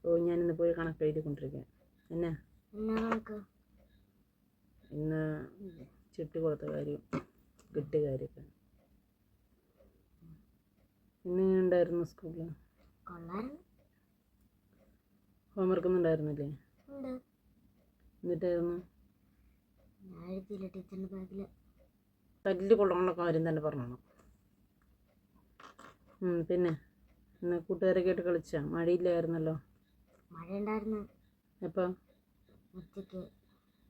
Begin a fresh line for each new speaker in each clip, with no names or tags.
ഓ ഞാനിന്ന് പോയി കണക്ക് എഴുതിക്കൊണ്ടിരിക്കുക. എന്നാ ഇന്ന് ചിട്ടി കൊടുത്ത കാര്യം കിട്ടിയ കാര്യമൊക്കെ. ഇന്ന് ഉണ്ടായിരുന്നു സ്കൂളിൽ ഹോംവർക്കൊന്നും ഉണ്ടായിരുന്നില്ലേ? എന്നിട്ടായിരുന്നു തല്ല് കൊള്ളണ കാര്യം തന്നെ പറഞ്ഞു. പിന്നെ ഇന്ന് കൂട്ടുകാരൊക്കെ ആയിട്ട് കളിച്ചാ? മഴയില്ലായിരുന്നല്ലോ.
മഴ ഉണ്ടായിരുന്നു.
എപ്പോൾ?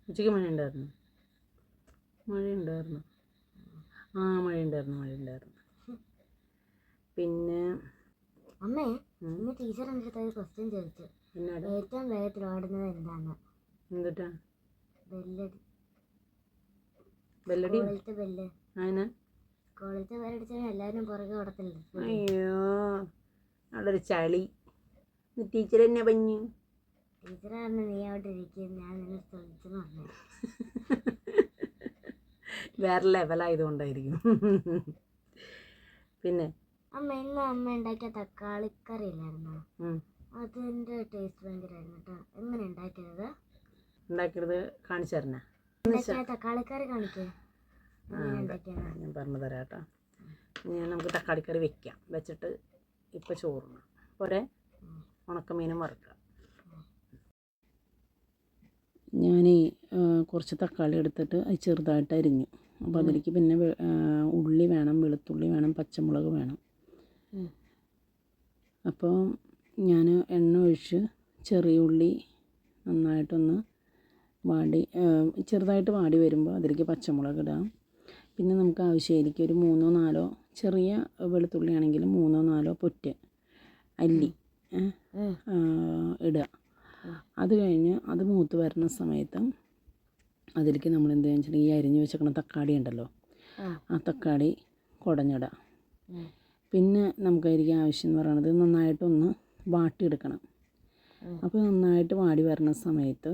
ഉച്ചയ്ക്ക് മഴ ഉണ്ടായിരുന്നു. മഴയുണ്ടായിരുന്നു. മഴയുണ്ടായിരുന്നു. പിന്നെ
അമ്മേ, ഇന്ന് ടീച്ചർ എൻ്റെ അടുത്ത് ക്വസ്റ്റ്യൻ ചോദിച്ചു. ഏറ്റവും വേഗത്തിൽ ഓടുന്നത് എന്താണ്?
എന്തിട്ടാ?
ബെല്ലടി. സ്കൂളിലത്തെ ബെല്ല്. സ്കൂളിലത്തെ ബെല്ലടിച്ചാൽ എല്ലാവരും പുറകെ ഓടത്തില്ല.
അയ്യോ, അവിടെ ഒരു ചളി. ടീച്ചർ എന്നെ പറഞ്ഞു.
ടീച്ചറാണ് നീ അവിടെ ഇരിക്കും, ഞാൻ നിന്നെ ശ്രമിച്ചെന്ന് പറഞ്ഞു.
വേറെ ലെവലായതുകൊണ്ടായിരിക്കും. പിന്നെ
ഇന്ന് അമ്മ ഉണ്ടാക്കിയ തക്കാളിക്കറി ഇല്ലായിരുന്നോ? അതിൻ്റെ ടേസ്റ്റ് ഭയങ്കരമായിരുന്നു കേട്ടോ. എങ്ങനെ ഉണ്ടാക്കിയത്
കാണിച്ചു തരണേ?
തക്കാളിക്കറി കാണിക്കേ?
ഞാൻ പറഞ്ഞു തരാം കേട്ടോ. നമുക്ക് തക്കാളിക്കറി വെച്ചിട്ട് ഇപ്പം ചോറിന് പോരെ. ഉണക്കമീനും വറുക്കുക. ഞാൻ കുറച്ച് തക്കാളി എടുത്തിട്ട് അത് ചെറുതായിട്ട് അരിഞ്ഞു. അപ്പോൾ അതിലേക്ക് പിന്നെ ഉള്ളി വേണം, വെളുത്തുള്ളി വേണം, പച്ചമുളക് വേണം. അപ്പോൾ ഞാൻ എണ്ണ ഒഴിച്ച് ചെറിയ ഉള്ളി നന്നായിട്ടൊന്ന് ചെറുതായിട്ട് വാടി വരുമ്പോൾ അതിലേക്ക് പച്ചമുളക് ഇടാം. പിന്നെ നമുക്ക് ആവശ്യമായിരിക്കും ഒരു 3-4 ചെറിയ വെളുത്തുള്ളി ആണെങ്കിൽ 3-4 പൊറ്റ് അല്ലി ഇടുക. അത് കഴിഞ്ഞ് അത് മൂത്ത് വരുന്ന സമയത്ത് അതിലേക്ക് നമ്മൾ എന്താണെന്ന് വെച്ചിട്ടുണ്ടെങ്കിൽ ഈ അരിഞ്ഞ് വെച്ചേക്കണ തക്കാളി ഉണ്ടല്ലോ, ആ തക്കാളി കുടഞ്ഞിടാം. പിന്നെ നമുക്കായിരിക്കും ആവശ്യം എന്ന് പറയുന്നത് നന്നായിട്ടൊന്ന് വാട്ടിയെടുക്കണം. അപ്പോൾ നന്നായിട്ട് വാടി വരുന്ന സമയത്ത്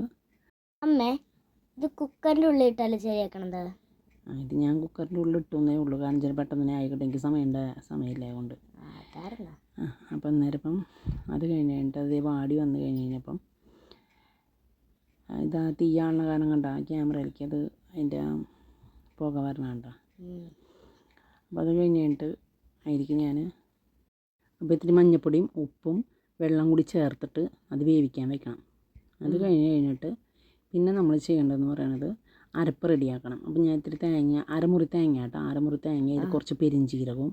അമ്മേ, ഇത് കുക്കറിൻ്റെ ഉള്ളിൽ ഇട്ടാൽ ശരിയാക്കണത്?
ഇത് ഞാൻ കുക്കറിൻ്റെ ഉള്ളിൽ ഇട്ടുന്നേ ഉള്ളൂ. കാരണം ചില പെട്ടെന്ന് തന്നെ ആയിക്കോട്ടെ, എനിക്ക് സമയമില്ല കൊണ്ട്. അപ്പം അന്നേരം അത് കഴിഞ്ഞിട്ട് അത് വാടി വന്നു കഴിഞ്ഞപ്പം ഇതാ തീയാളുന്ന കാരണം കണ്ട ക്യാമറയിലേക്ക് അത് അതിൻ്റെ പുക വരണം കണ്ട. അപ്പോൾ അത് കഴിഞ്ഞിട്ട് ആയിരിക്കും ഞാൻ അപ്പോൾ ഇത്തിരി മഞ്ഞൾപ്പൊടിയും ഉപ്പും വെള്ളം കൂടി ചേർത്തിട്ട് അത് വേവിക്കാൻ വെക്കണം. അത് കഴിഞ്ഞിട്ട് പിന്നെ നമ്മൾ ചെയ്യേണ്ടതെന്ന് പറയുന്നത് അരപ്പ് റെഡിയാക്കണം. അപ്പോൾ ഞാൻ ഇത്തിരി അരമുറി തേങ്ങ കേട്ടോ, അരമുറി തേങ്ങയിൽ കുറച്ച് പെരിഞ്ചീരകവും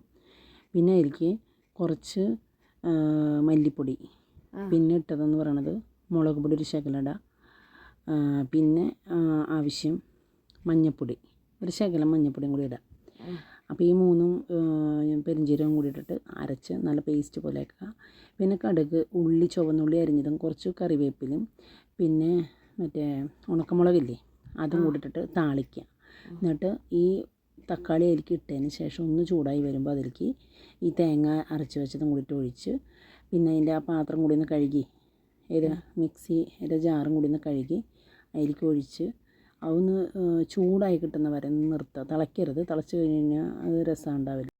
പിന്നെ അതിലേക്ക് കുറച്ച് മല്ലിപ്പൊടി, പിന്നെ ഇട്ടതെന്ന് പറയണത് മുളക് പൊടി ഒരു ശകലം, പിന്നെ ആവശ്യം മഞ്ഞൾപ്പൊടി, ഒരു ശകലം മഞ്ഞൾപ്പൊടിയും കൂടി ഇടാം. അപ്പോൾ ഈ 3 പെരിഞ്ചീരകം കൂടി ഇട്ടിട്ട് അരച്ച് നല്ല പേസ്റ്റ് പോലെ ആക്കുക. പിന്നെ കടുക്, ഉള്ളി, ചുവന്നുള്ളി അരിഞ്ഞതും കുറച്ച് കറിവേപ്പിലും പിന്നെ മറ്റേ ഉണക്കമുളകില്ലേ അതും കൂടി ഇട്ടിട്ട് താളിക്കുക. എന്നിട്ട് ഈ തക്കാളി അതിലേക്ക് ഇട്ടതിന് ശേഷം ഒന്ന് ചൂടായി വരുമ്പോൾ അതിലേക്ക് ഈ തേങ്ങ അരച്ച് വെച്ചതും കൂടിയിട്ട് ഒഴിച്ച് പിന്നെ അതിൻ്റെ ആ പാത്രം കൂടി ഒന്ന് കഴുകി മിക്സിയുടെ ജാറും കൂടി ഒന്ന് കഴുകി അതിലേക്ക് ഒഴിച്ച് അതൊന്ന് ചൂടായി കിട്ടുന്ന വരെ നിർത്തുക. തിളയ്ക്കരുത്. തിളച്ച് കഴിഞ്ഞ് കഴിഞ്ഞാൽ അത് രസം ഉണ്ടാവില്ല.